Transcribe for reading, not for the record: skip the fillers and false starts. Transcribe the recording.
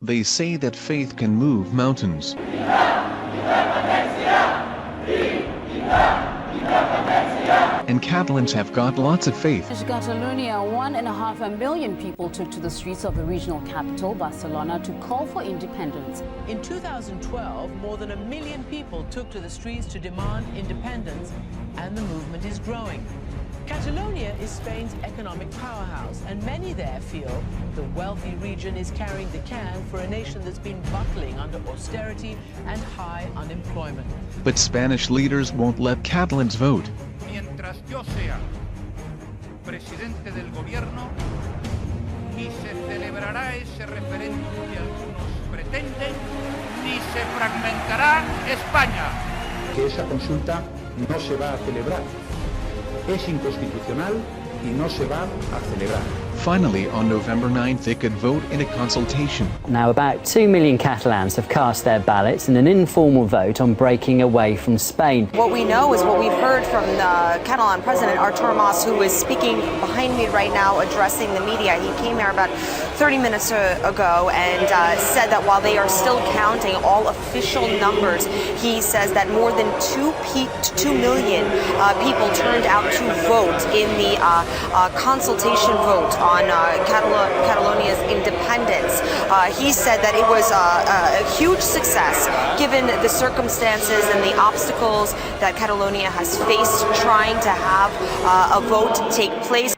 They say that faith can move mountains. And Catalans have got lots of faith. In Catalunya, 1.5 million people took to the streets of the regional capital, Barcelona, to call for independence. In 2012, more than 1 million people took to the streets to demand independence, and the movement is growing. Catalonia is Spain's economic powerhouse, and many there feel the wealthy region is carrying the can for a nation that's been buckling under austerity and high unemployment. But Spanish leaders won't let Catalans vote. Mientras yo sea presidente del gobierno y se celebrará ese referéndum que algunos pretenden, ni se fragmentará España. Que esa consulta no se va a celebrar. Es inconstitucional y no se va a celebrar. Finally, on November 9th, they could vote in a consultation. Now, about 2 million Catalans have cast their ballots in an informal vote on breaking away from Spain. What we know is what we've heard from the Catalan president, Artur Mas, who is speaking behind me right now, addressing the media. He came here about 30 minutes ago and said that while they are still counting all official numbers, he says that more than 2 million people turned out to vote in the consultation vote on Catalonia's independence. He said that it was a huge success given the circumstances and the obstacles that Catalonia has faced trying to have a vote take place.